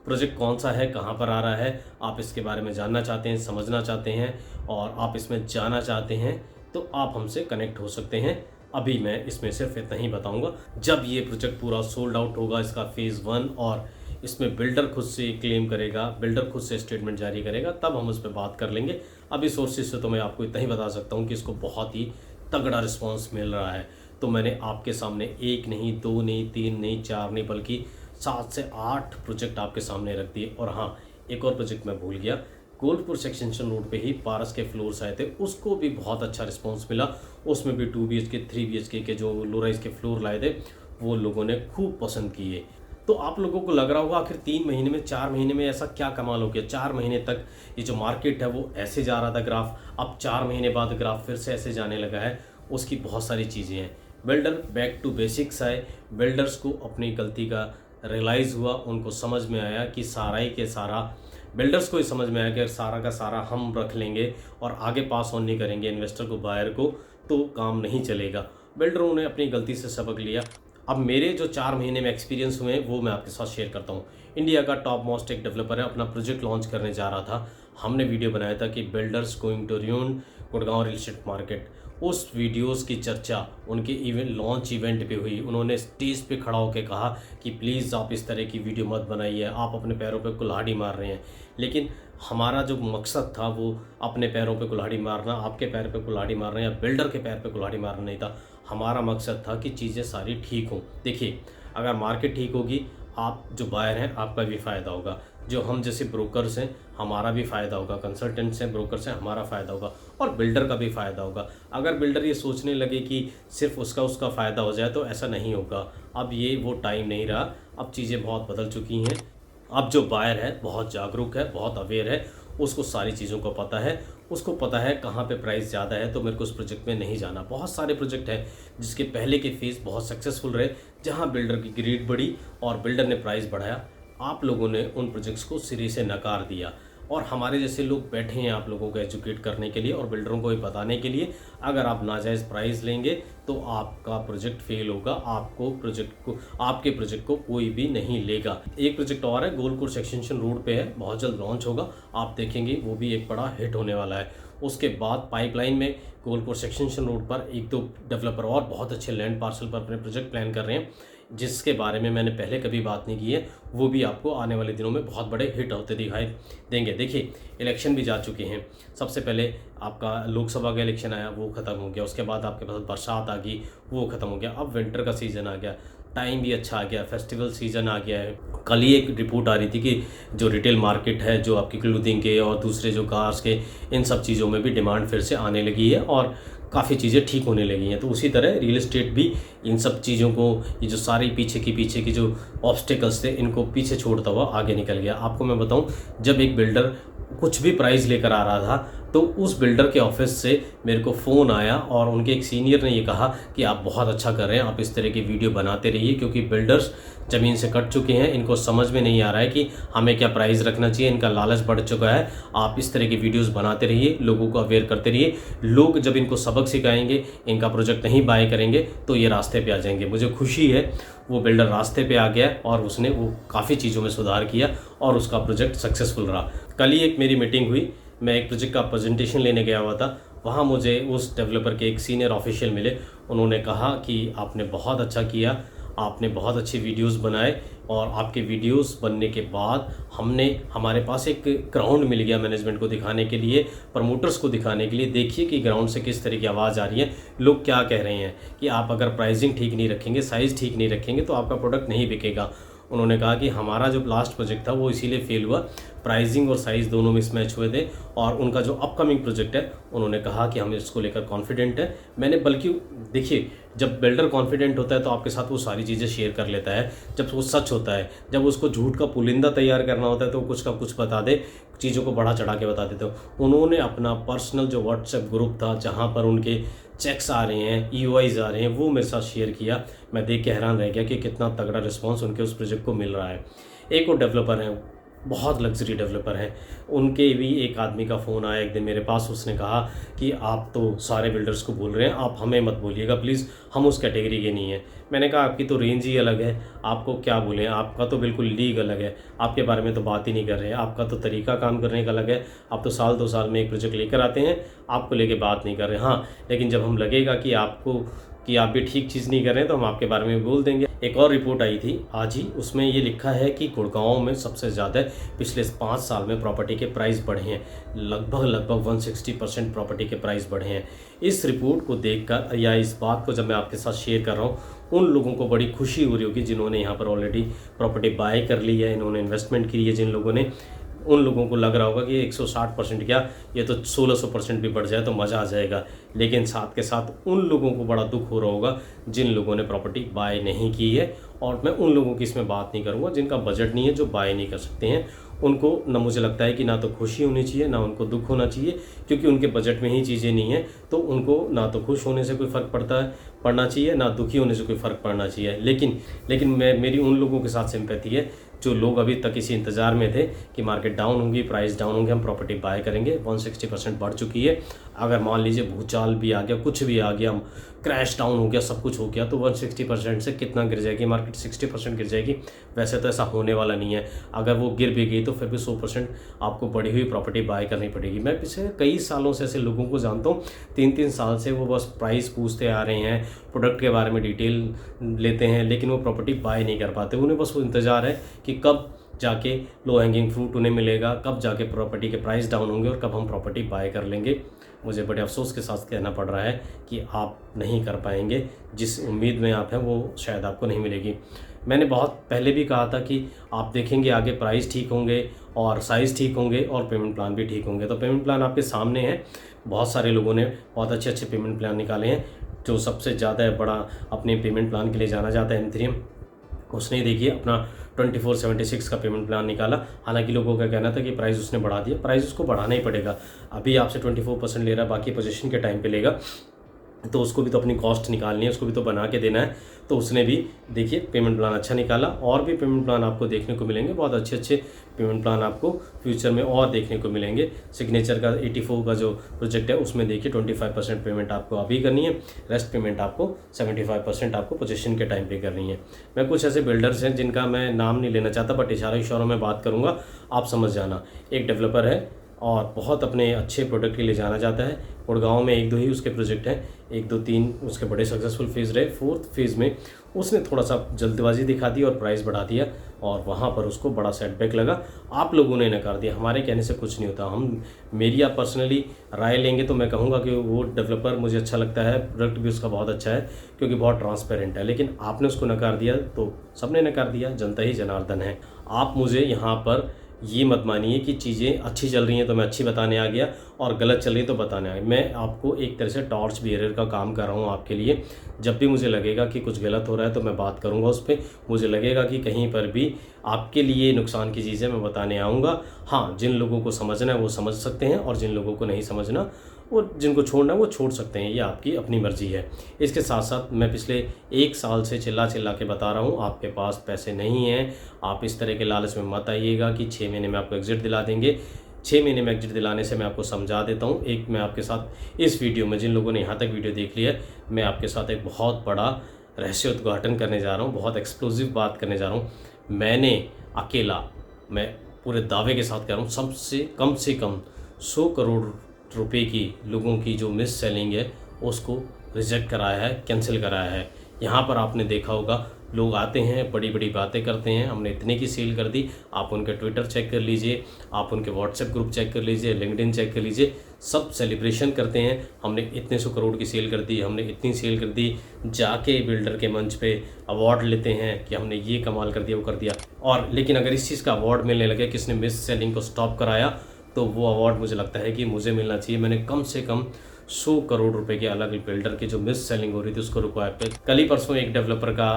प्रोजेक्ट कौन सा है, कहाँ पर आ रहा है, आप इसके बारे में जानना चाहते हैं, समझना चाहते हैं और आप इसमें जाना चाहते हैं तो आप हमसे कनेक्ट हो सकते हैं। अभी मैं इसमें सिर्फ इतना ही बताऊंगा। जब ये प्रोजेक्ट पूरा सोल्ड आउट होगा, इसका फेज़ 1, और इसमें बिल्डर खुद से क्लेम करेगा, बिल्डर खुद से स्टेटमेंट जारी करेगा, तब हम उस पर बात कर लेंगे। अभी सोर्सेज से तो मैं आपको इतना ही बता सकता हूँ कि इसको बहुत ही तगड़ा रिस्पॉन्स मिल रहा है। तो मैंने आपके सामने 1 नहीं, 2 नहीं, 3 नहीं, 4 नहीं, बल्कि 7 से 8 प्रोजेक्ट आपके सामने रख दिए। और हाँ, एक और प्रोजेक्ट मैं भूल गया, गोल्डपुर सेक्शन रोड पे ही पारस के फ्लोर्स आए थे, उसको भी बहुत अच्छा रिस्पांस मिला। उसमें भी 2 BHK 3 BHK के जो लो राइज के फ्लोर लाए थे वो लोगों ने खूब पसंद किए। तो आप लोगों को लग रहा होगा आखिर 3 महीने में, 4 महीने में ऐसा क्या कमाल हो गया। 4 महीने तक ये जो मार्केट है वो ऐसे जा रहा था ग्राफ, अब 4 महीने बाद ग्राफ फिर से ऐसे जाने लगा है। उसकी बहुत सारी चीज़ें हैं। बिल्डर बैक टू बेसिक्स आए, बिल्डर्स को अपनी गलती का रियलाइज़ हुआ, उनको समझ में आया कि सारा ही के सारा, बिल्डर्स को ही समझ में आया कि सारा का सारा हम रख लेंगे और आगे पास ऑन नहीं करेंगे इन्वेस्टर को, बायर को, तो काम नहीं चलेगा। बिल्डरों ने अपनी गलती से सबक लिया। अब मेरे जो 4 महीने में एक्सपीरियंस हुए वो मैं आपके साथ शेयर करता हूँ। इंडिया का टॉप मोस्ट एक डेवलपर है, अपना प्रोजेक्ट लॉन्च करने जा रहा था। हमने वीडियो बनाया था कि builders going to ruin Gurgaon real estate market. उस वीडियोस की चर्चा उनके इवेंट लॉन्च इवेंट पे हुई। उन्होंने स्टेज पे खड़ा होकर कहा कि प्लीज़ आप इस तरह की वीडियो मत बनाइए, आप अपने पैरों पे कुल्हाड़ी मार रहे हैं। लेकिन हमारा जो मकसद था वो अपने पैरों पे कुल्हाड़ी मारना, आपके पैर पे कुल्हाड़ी मारना या बिल्डर के पैर पे कुल्हाड़ी मारना नहीं था। हमारा मकसद था कि चीज़ें सारी ठीक हों। देखिए, अगर मार्केट ठीक होगी, आप जो बायर हैं आपका भी फ़ायदा होगा, जो हम जैसे ब्रोकर्स हैं हमारा भी फ़ायदा होगा, कंसल्टेंट्स हैं, ब्रोकर्स हैं, हमारा फ़ायदा होगा और बिल्डर का भी फ़ायदा होगा। अगर बिल्डर ये सोचने लगे कि सिर्फ उसका फ़ायदा हो जाए तो ऐसा नहीं होगा। अब ये वो टाइम नहीं रहा, अब चीज़ें बहुत बदल चुकी हैं। अब जो बायर है बहुत जागरूक है, बहुत अवेयर है, उसको सारी चीज़ों को पता है, उसको पता है कहाँ पे प्राइस ज़्यादा है तो मेरे को उस प्रोजेक्ट में नहीं जाना। बहुत सारे प्रोजेक्ट हैं जिसके पहले के फेज़ बहुत सक्सेसफुल रहे, जहाँ बिल्डर की ग्रेड बढ़ी और बिल्डर ने प्राइस बढ़ाया। आप लोगों ने उन प्रोजेक्ट्स को सिरे से नकार दिया और हमारे जैसे लोग बैठे हैं आप लोगों को एजुकेट करने के लिए और बिल्डरों को भी बताने के लिए। अगर आप नाजायज़ प्राइस लेंगे तो आपका प्रोजेक्ट फेल होगा, आपके प्रोजेक्ट को कोई भी नहीं लेगा। एक प्रोजेक्ट और है, गोलपुर सेक्शन रोड पे है, बहुत जल्द लॉन्च होगा, आप देखेंगे वो भी एक बड़ा हिट होने वाला है। उसके बाद पाइपलाइन में गोलपुर सेक्शन रोड पर 1-2 डेवलपर और बहुत अच्छे लैंड पार्सल पर अपने प्रोजेक्ट प्लान कर रहे हैं, जिसके बारे में मैंने पहले कभी बात नहीं की है। वो भी आपको आने वाले दिनों में बहुत बड़े हिट होते दिखाई देंगे। देखिए, इलेक्शन भी जा चुके हैं। सबसे पहले आपका लोकसभा का इलेक्शन आया, वो ख़त्म हो गया। उसके बाद आपके पास बरसात आ गई, वो ख़त्म हो गया। अब विंटर का सीज़न आ गया, टाइम भी अच्छा आ गया, फेस्टिवल सीज़न आ गया है। कल ही एक रिपोर्ट आ रही थी कि जो रिटेल मार्केट है, जो आपकी क्लोथिंग के और दूसरे जो कार्स के, इन सब चीज़ों में भी डिमांड फिर से आने लगी है और काफ़ी चीज़ें ठीक होने लगी हैं। तो उसी तरह रियल एस्टेट भी इन सब चीज़ों को, ये जो सारी पीछे की जो ऑब्स्टिकल्स थे, इनको पीछे छोड़ता हुआ आगे निकल गया। आपको मैं बताऊं, जब एक बिल्डर कुछ भी प्राइस लेकर आ रहा था, तो उस बिल्डर के ऑफिस से मेरे को फ़ोन आया और उनके एक सीनियर ने ये कहा कि आप बहुत अच्छा कर रहे हैं, आप इस तरह की वीडियो बनाते रहिए, क्योंकि बिल्डर्स ज़मीन से कट चुके हैं, इनको समझ में नहीं आ रहा है कि हमें क्या प्राइस रखना चाहिए, इनका लालच बढ़ चुका है। आप इस तरह की वीडियोस बनाते रहिए, लोगों को अवेयर करते रहिए। लोग जब इनको सबक सिखाएंगे, इनका प्रोजेक्ट नहीं बाय करेंगे तो ये रास्ते पे आ जाएंगे। मुझे खुशी है वो बिल्डर रास्ते पे आ गया और उसने वो काफ़ी चीज़ों में सुधार किया और उसका प्रोजेक्ट सक्सेसफुल रहा। कल ही एक मेरी मीटिंग हुई, मैं एक प्रोजेक्ट का प्रेजेंटेशन लेने गया हुआ था। वहाँ मुझे उस डेवलपर के एक सीनियर ऑफिशियल मिले। उन्होंने कहा कि आपने बहुत अच्छा किया, आपने बहुत अच्छी वीडियोस बनाए और आपके वीडियोस बनने के बाद हमारे पास एक ग्राउंड मिल गया मैनेजमेंट को दिखाने के लिए, प्रमोटर्स को दिखाने के लिए। देखिए कि ग्राउंड से किस तरह की आवाज़ आ रही है, लोग क्या कह रहे हैं कि आप अगर प्राइसिंग ठीक नहीं रखेंगे, साइज़ ठीक नहीं रखेंगे तो आपका प्रोडक्ट नहीं बिकेगा। उन्होंने कहा कि हमारा जो लास्ट प्रोजेक्ट था वो इसीलिए फेल हुआ, प्राइसिंग और साइज़ दोनों मिसमैच हुए थे। और उनका जो अपकमिंग प्रोजेक्ट है, उन्होंने कहा कि हम इसको लेकर कॉन्फिडेंट है। मैंने बल्कि देखिए, जब बिल्डर कॉन्फिडेंट होता है तो आपके साथ वो सारी चीज़ें शेयर कर लेता है। जब वो सच होता है, जब उसको झूठ का पुलिंदा तैयार करना होता है तो कुछ का कुछ बता दे, चीज़ों को बढ़ा चढ़ा के बता देते हो। उन्होंने अपना पर्सनल जो व्हाट्सएप ग्रुप था जहाँ पर उनके चेक्स आ रहे हैं, EOIs आ रहे हैं, वो मेरे साथ शेयर किया। मैं देख के हैरान रह गया कि कितना तगड़ा रिस्पॉन्स उनके उस प्रोजेक्ट को मिल रहा है। एक और डेवलपर हैं, बहुत लग्जरी डेवलपर हैं, उनके भी एक आदमी का फ़ोन आया एक दिन मेरे पास। उसने कहा कि आप तो सारे बिल्डर्स को बोल रहे हैं, आप हमें मत बोलिएगा प्लीज़, हम उस कैटेगरी के नहीं हैं। मैंने कहा आपकी तो रेंज ही अलग है, आपको क्या बोलें, आपका तो बिल्कुल लीग अलग है, आपके बारे में तो बात ही नहीं कर रहे हैं। आपका तो तरीका काम करने का अलग है, आप तो साल 2 साल में एक प्रोजेक्ट लेकर आते हैं, आपको लेके बात नहीं कर रहे। हाँ, लेकिन जब हम लगेगा कि आप भी ठीक चीज़ नहीं कर रहे हैं तो हम आपके बारे में बोल देंगे। एक और रिपोर्ट आई थी आज ही, उसमें ये लिखा है कि गुड़गांव में सबसे ज़्यादा पिछले 5 साल में प्रॉपर्टी के प्राइस बढ़े हैं। लगभग 160% प्रॉपर्टी के प्राइस बढ़े हैं। इस रिपोर्ट को देखकर या इस बात को जब मैं आपके साथ शेयर कर रहा हूँ, उन लोगों को बड़ी खुशी हो रही होगी जिन्होंने यहाँ पर ऑलरेडी प्रॉपर्टी बाय कर ली है, इन्होंने इन्वेस्टमेंट की है। जिन लोगों ने, उन लोगों को लग रहा होगा कि 160% क्या, ये तो 1600% भी बढ़ जाए तो मज़ा आ जाएगा। लेकिन साथ के साथ उन लोगों को बड़ा दुख हो रहा होगा जिन लोगों ने प्रॉपर्टी बाय नहीं की है। और मैं उन लोगों की इसमें बात नहीं करूँगा जिनका बजट नहीं है, जो बाय नहीं कर सकते हैं। उनको ना, मुझे लगता है कि ना तो खुशी होनी चाहिए ना उनको दुख होना चाहिए, क्योंकि उनके बजट में ही चीज़ें नहीं हैं। तो उनको ना तो खुश होने से कोई फ़र्क पड़ना चाहिए, ना दुखी होने से कोई फ़र्क पड़ना चाहिए। लेकिन मेरी उन लोगों के साथ सिंपैथी है जो लोग अभी तक इसी इंतज़ार में थे कि मार्केट डाउन होगी, प्राइस डाउन होंगे, हम प्रॉपर्टी बाय करेंगे। 160% बढ़ चुकी है। अगर मान लीजिए भूचाल भी आ गया, कुछ भी आ गया, क्रैश डाउन हो गया, सब कुछ हो गया, तो 160% से कितना गिर जाएगी मार्केट? 60% गिर जाएगी। वैसे तो ऐसा होने वाला नहीं है। अगर वो गिर भी गई तो फिर भी 100% आपको बढ़ी हुई प्रॉपर्टी बाय करनी पड़ेगी। मैं पिछले कई सालों से ऐसे लोगों को जानता हूँ, 3-3 साल से वो बस प्राइस पूछते आ रहे हैं, प्रोडक्ट के बारे में डिटेल लेते हैं, लेकिन वो प्रॉपर्टी बाय नहीं कर पाते। उन्हें बस वो इंतज़ार है कि कब जाके लो हैंगिंग फ्रूट उन्हें मिलेगा, कब जाके प्रॉपर्टी के प्राइस डाउन होंगे और कब हम प्रॉपर्टी बाय कर लेंगे। मुझे बड़े अफसोस के साथ कहना पड़ रहा है कि आप नहीं कर पाएंगे। जिस उम्मीद में आप हैं वो शायद आपको नहीं मिलेगी। मैंने बहुत पहले भी कहा था कि आप देखेंगे आगे प्राइस ठीक होंगे और साइज़ ठीक होंगे और पेमेंट प्लान भी ठीक होंगे। तो पेमेंट प्लान आपके सामने है। बहुत सारे लोगों ने बहुत अच्छे पेमेंट प्लान निकाले हैं। जो सबसे ज़्यादा बड़ा अपने पेमेंट प्लान के लिए जाना जाता है एंथ्रियम, उसने देखिए अपना 2476 का पेमेंट प्लान निकाला। हालांकि लोगों का कहना था कि प्राइस उसने बढ़ा दिया, प्राइस उसको बढ़ाना ही पड़ेगा। अभी आपसे 24% ले रहा है, बाकी पोजीशन के टाइम पे लेगा, तो उसको भी तो अपनी कॉस्ट निकालनी है, उसको भी तो बना के देना है। तो उसने भी देखिए पेमेंट प्लान अच्छा निकाला। और भी पेमेंट प्लान आपको देखने को मिलेंगे, बहुत अच्छे पेमेंट प्लान आपको फ्यूचर में और देखने को मिलेंगे। सिग्नेचर का 84 का जो प्रोजेक्ट है उसमें देखिए 25% पेमेंट आपको अभी करनी है, रेस्ट पेमेंट आपको 75% आपको पोजीशन के टाइम पे करनी है। मैं कुछ ऐसे बिल्डर्स हैं जिनका मैं नाम नहीं लेना चाहता, बट इशारों में बात करूँगा, आप समझ जाना। एक डेवलपर है और बहुत अपने अच्छे प्रोडक्ट के लिए जाना जाता है। गुड़गांव में 1-2 ही उसके प्रोजेक्ट हैं, 1-2-3 उसके बड़े सक्सेसफुल फेज़ रहे। 4th फेज़ में उसने थोड़ा सा जल्दबाजी दिखा दी और प्राइस बढ़ा दिया और वहाँ पर उसको बड़ा सेटबैक लगा। आप लोगों ने नकार दिया, हमारे कहने से कुछ नहीं होता। मेरी आप पर्सनली राय लेंगे तो मैं कहूँगा कि वो डेवलपर मुझे अच्छा लगता है, प्रोडक्ट भी उसका बहुत अच्छा है क्योंकि बहुत ट्रांसपेरेंट है। लेकिन आपने उसको नकार दिया तो सबने नकार दिया, जनता ही जनार्दन है। आप मुझे यहाँ पर ये मत मानिए कि चीज़ें अच्छी चल रही हैं तो मैं अच्छी बताने आ गया और गलत चल रही है तो बताने आ गया। मैं आपको एक तरह से टॉर्च बियरर का काम कर रहा हूँ आपके लिए। जब भी मुझे लगेगा कि कुछ गलत हो रहा है तो मैं बात करूँगा उस पर। मुझे लगेगा कि कहीं पर भी आपके लिए नुकसान की चीज़ें मैं बताने आऊँगा। हाँ, जिन लोगों को समझना है वो समझ सकते हैं और जिन लोगों को नहीं समझना, वो जिनको छोड़ना है वो छोड़ सकते हैं। ये आपकी अपनी मर्ज़ी है। इसके साथ साथ मैं पिछले 1 साल से चिल्ला चिल्ला के बता रहा हूँ, आपके पास पैसे नहीं हैं, आप इस तरह के लालच में मत आइएगा कि 6 महीने में आपको एग्ज़िट दिला देंगे। 6 महीने में एग्ज़िट दिलाने से मैं आपको समझा देता हूँ। एक मैं आपके साथ इस वीडियो में, जिन लोगों ने यहाँ तक वीडियो देख लिया है, मैं आपके साथ एक बहुत बड़ा रहस्य उद्घाटन करने जा रहा हूँ, बहुत एक्सक्लूसिव बात करने जा रहा हूँ। मैंने अकेला, मैं पूरे दावे के साथ कह रहा हूँ, से कम 100 करोड़ रुपए की लोगों की जो मिस सेलिंग है उसको रिजेक्ट कराया है, कैंसिल कराया है। यहाँ पर आपने देखा होगा, लोग आते हैं, बड़ी बड़ी बातें करते हैं, हमने इतने की सेल कर दी। आप उनके ट्विटर चेक कर लीजिए, आप उनके व्हाट्सएप ग्रुप चेक कर लीजिए, लिंक्डइन चेक कर लीजिए, सब सेलिब्रेशन करते हैं, हमने इतने 100 करोड़ की सेल कर दी, हमने इतनी सेल कर दी। जाके बिल्डर के मंच पे अवार्ड लेते हैं कि हमने ये कमाल कर दिया, वो कर दिया। और लेकिन अगर इस चीज़ का अवार्ड मिलने लगे किसने मिस सेलिंग को स्टॉप कराया, तो वो अवार्ड मुझे लगता है कि मुझे मिलना चाहिए। मैंने कम से कम 100 करोड़ रुपए के अलग बिल्डर की जो मिस सेलिंग हो रही थी उसको रुकवाया पे। कल ही परसों एक डेवलपर का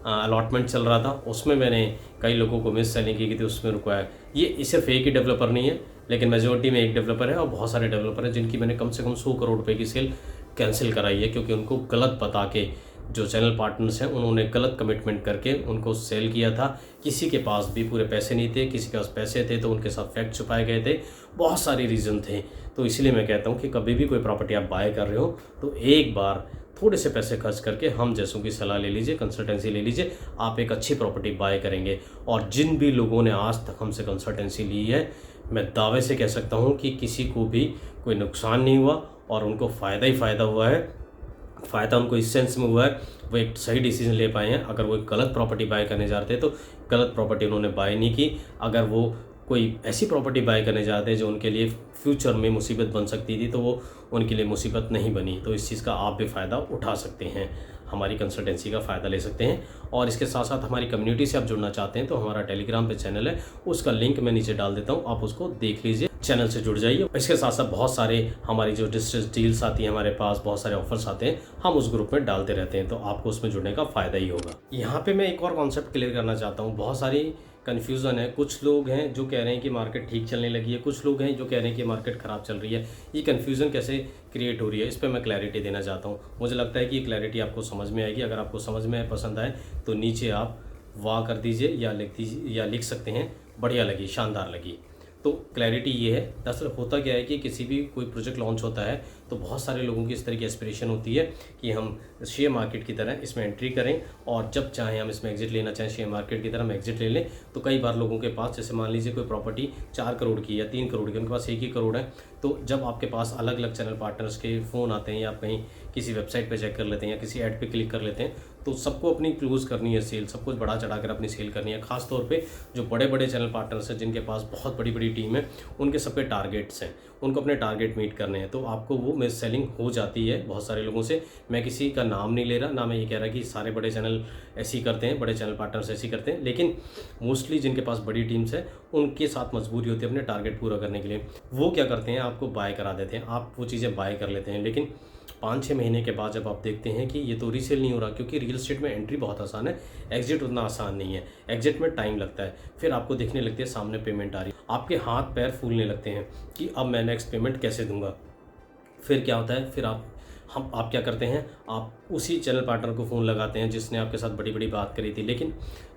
अलॉटमेंट चल रहा था, उसमें मैंने कई लोगों को मिस सेलिंग की थी, उसमें रुकवाया। ये सिर्फ एक ही डेवलपर नहीं है, लेकिन मेजोरिटी में एक डेवलपर है और बहुत सारे डेवलपर हैं जिनकी मैंने कम से कम 100 करोड़ रुपए की सेल कैंसिल कराई है, क्योंकि उनको गलत बता के, जो चैनल पार्टनर्स हैं उन्होंने गलत कमिटमेंट करके उनको सेल किया था। किसी के पास भी पूरे पैसे नहीं थे, किसी के पास पैसे थे तो उनके साथ फैक्ट छुपाए गए थे, बहुत सारी रीज़न थे। तो इसलिए मैं कहता हूँ कि कभी भी कोई प्रॉपर्टी आप बाय कर रहे हो तो एक बार थोड़े से पैसे खर्च करके हम जैसों की सलाह ले लीजिए, कंसल्टेंसी ले लीजिए, आप एक अच्छी प्रॉपर्टी बाय करेंगे। और जिन भी लोगों ने आज तक हमसे कंसल्टेंसी ली है, मैं दावे से कह सकता हूँ कि किसी को भी कोई नुकसान नहीं हुआ और उनको फ़ायदा ही फ़ायदा हुआ है। फ़ायदा उनको इस सेंस में हुआ है, वो एक सही डिसीजन ले पाए हैं। अगर वो एक गलत प्रॉपर्टी बाय करने जा रहे थे तो गलत प्रॉपर्टी उन्होंने बाय नहीं की। अगर वो कोई ऐसी प्रॉपर्टी बाय करने जाते हैं जो उनके लिए फ्यूचर में मुसीबत बन सकती थी, तो वो उनके लिए मुसीबत नहीं बनी। तो इस चीज़ का आप भी फ़ायदा उठा सकते हैं, हमारी कंसल्टेंसी का फ़ायदा ले सकते हैं। और इसके साथ साथ हमारी कम्युनिटी से आप जुड़ना चाहते हैं तो हमारा टेलीग्राम पे चैनल है, उसका लिंक मैं नीचे डाल देता हूँ, आप उसको देख लीजिए, चैनल से जुड़ जाइए। इसके साथ साथ बहुत सारे हमारी जो डिस्ट्रेस डील्स आती हैं हमारे पास, बहुत सारे ऑफर्स आते हैं, हम उस ग्रुप में डालते रहते हैं, तो आपको उसमें जुड़ने का फ़ायदा ही होगा। यहाँ पे मैं एक और कॉन्सेप्ट क्लियर करना चाहता हूँ। बहुत सारी कन्फ्यूज़न है, कुछ लोग हैं जो कह रहे हैं कि मार्केट ठीक चलने लगी है, कुछ लोग हैं जो कह रहे हैं कि मार्केट ख़राब चल रही है। ये कन्फ्यूज़न कैसे क्रिएट हो रही है, इस पर मैं क्लैरिटी देना चाहता हूँ। मुझे लगता है कि ये क्लैरिटी आपको समझ में आएगी। अगर आपको समझ में पसंद आए तो नीचे आप वाह कर दीजिए या लिख दीजिए, या लिख सकते हैं बढ़िया लगी, शानदार लगी। तो क्लैरिटी ये है, दरअसल होता क्या है कि किसी भी कोई प्रोजेक्ट लॉन्च होता है तो बहुत सारे लोगों की इस तरह की एस्पिरेशन होती है कि हम शेयर मार्केट की तरह इसमें एंट्री करें और जब चाहें हम इसमें एग्जिट लेना चाहें, शेयर मार्केट की तरह हम एग्जिट ले लें। तो कई बार लोगों के पास, जैसे मान लीजिए कोई प्रॉपर्टी 4 करोड़ की या 3 करोड़ की, उनके पास 1 ही करोड़ है, तो जब आपके पास अलग अलग चैनल पार्टनर्स के फ़ोन आते हैं या आप कहीं किसी वेबसाइट पर चेक कर लेते हैं या किसी ऐड पर क्लिक कर लेते हैं, तो सबको अपनी क्लोज़ करनी है सेल, सब कुछ बढ़ा चढ़ा कर अपनी सेल करनी है। खास तौर पे जो बड़े बड़े चैनल पार्टनर्स हैं जिनके पास बहुत बड़ी बड़ी टीम है, उनके सब पे टारगेट्स हैं, उनको अपने टारगेट मीट करने हैं, तो आपको वो मिस सेलिंग हो जाती है बहुत सारे लोगों से। मैं किसी का नाम नहीं ले रहा, ना मैं ये कह रहा कि सारे बड़े चैनल ऐसे ही करते हैं, बड़े चैनल पार्टनर्स ऐसे ही करते हैं, लेकिन मोस्टली जिनके पास बड़ी टीम्स है उनके साथ मजबूरी होती है अपने टारगेट पूरा करने के लिए। वो क्या करते हैं, आपको बाय करा देते हैं, आप वो चीज़ें बाय कर लेते हैं, लेकिन 5-6 महीने के बाद जब आप देखते हैं कि ये तो रीसेल नहीं हो रहा, क्योंकि रियल एस्टेट में एंट्री बहुत आसान है, एग्जिट उतना आसान नहीं है, एग्जिट में टाइम लगता है। फिर आपको दिखने लगती है सामने पेमेंट आ रही है, आपके हाथ पैर फूलने लगते हैं कि अब मैं नेक्स्ट पेमेंट कैसे दूंगा। फिर क्या होता है, फिर आप क्या करते हैं, आप उसी चैनल पार्टनर को फ़ोन लगाते हैं जिसने आपके साथ बड़ी बड़ी बात करी थी। लेकिन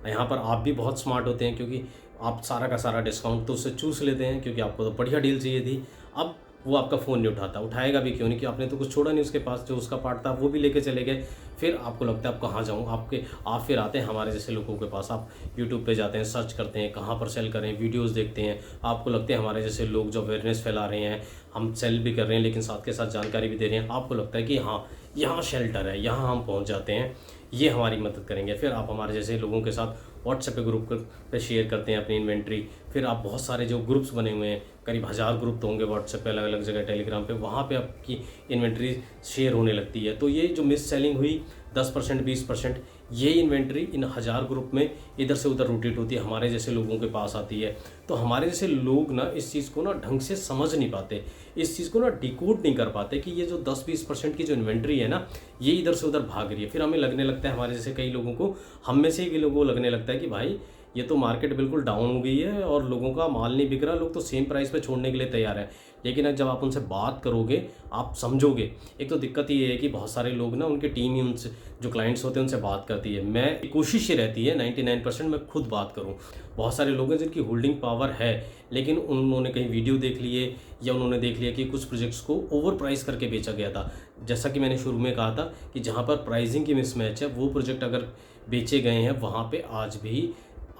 यहाँ पर आप भी बहुत स्मार्ट होते हैं, क्योंकि आप सारा का सारा डिस्काउंट तो उससे चूस लेते हैं, क्योंकि आपको तो बढ़िया डील चाहिए थी। अब वो आपका फ़ोन नहीं उठाता, उठाएगा भी क्यों नहीं, कि आपने तो कुछ छोड़ा नहीं उसके पास, जो उसका पार्ट था वो भी लेके चले गए। फिर आपको लगता है आप कहाँ जाऊँ, आप फिर आते हैं हमारे जैसे लोगों के पास, आप यूट्यूब पे जाते हैं, सर्च करते हैं कहाँ पर सेल करें, वीडियोस देखते हैं, आपको लगते हैं हमारे जैसे लोग जो अवेयरनेस फैला रहे हैं, हम सेल भी कर रहे हैं लेकिन साथ के साथ जानकारी भी दे रहे हैं, आपको लगता है कि हाँ यहाँ शेल्टर है, यहाँ हम पहुँच जाते हैं, ये हमारी मदद करेंगे। फिर आप हमारे जैसे लोगों के साथ व्हाट्सएप पे ग्रुप पे शेयर करते हैं अपनी इन्वेंट्री। फिर आप बहुत सारे जो ग्रुप्स बने हुए हैं, करीब 1000 ग्रुप तो होंगे व्हाट्सएप पे, अलग अलग जगह टेलीग्राम पे, वहाँ पे आपकी इन्वेंट्री शेयर होने लगती है। तो ये जो मिस सेलिंग हुई 10%, 20%, ये इन्वेंट्री इन 1000 ग्रुप में इधर से उधर रोटेट होती है, हमारे जैसे लोगों के पास आती है। तो हमारे जैसे लोग ना इस चीज़ को ना ढंग से समझ नहीं पाते, इस चीज़ को ना डिकोड नहीं कर पाते कि ये जो 10-20% की जो इन्वेंट्री है ना, ये इधर से उधर भाग रही है। फिर हमें लगने लगता है, हमारे जैसे कई लोगों को, हम में से ही कई लोगों को लगने लगता है कि भाई ये तो मार्केट बिल्कुल डाउन हो गई है और लोगों का माल नहीं बिक रहा, लोग तो सेम प्राइस पे छोड़ने के लिए तैयार हैं। लेकिन जब आप उनसे बात करोगे, आप समझोगे। एक तो दिक्कत ये है कि बहुत सारे लोग ना, उनकी टीम ही उनसे, जो क्लाइंट्स होते हैं उनसे बात करती है। मैं कोशिश ये रहती है 99% मैं खुद बात करूं। बहुत सारे लोग हैं जिनकी होल्डिंग पावर है, लेकिन उन्होंने कहीं वीडियो देख लिए या उन्होंने देख लिया कि कुछ प्रोजेक्ट्स को ओवर प्राइस करके बेचा गया था। जैसा कि मैंने शुरू में कहा था कि जहाँ पर प्राइसिंग की मिसमैच है, वो प्रोजेक्ट अगर बेचे गए हैं, वहाँ पर आज भी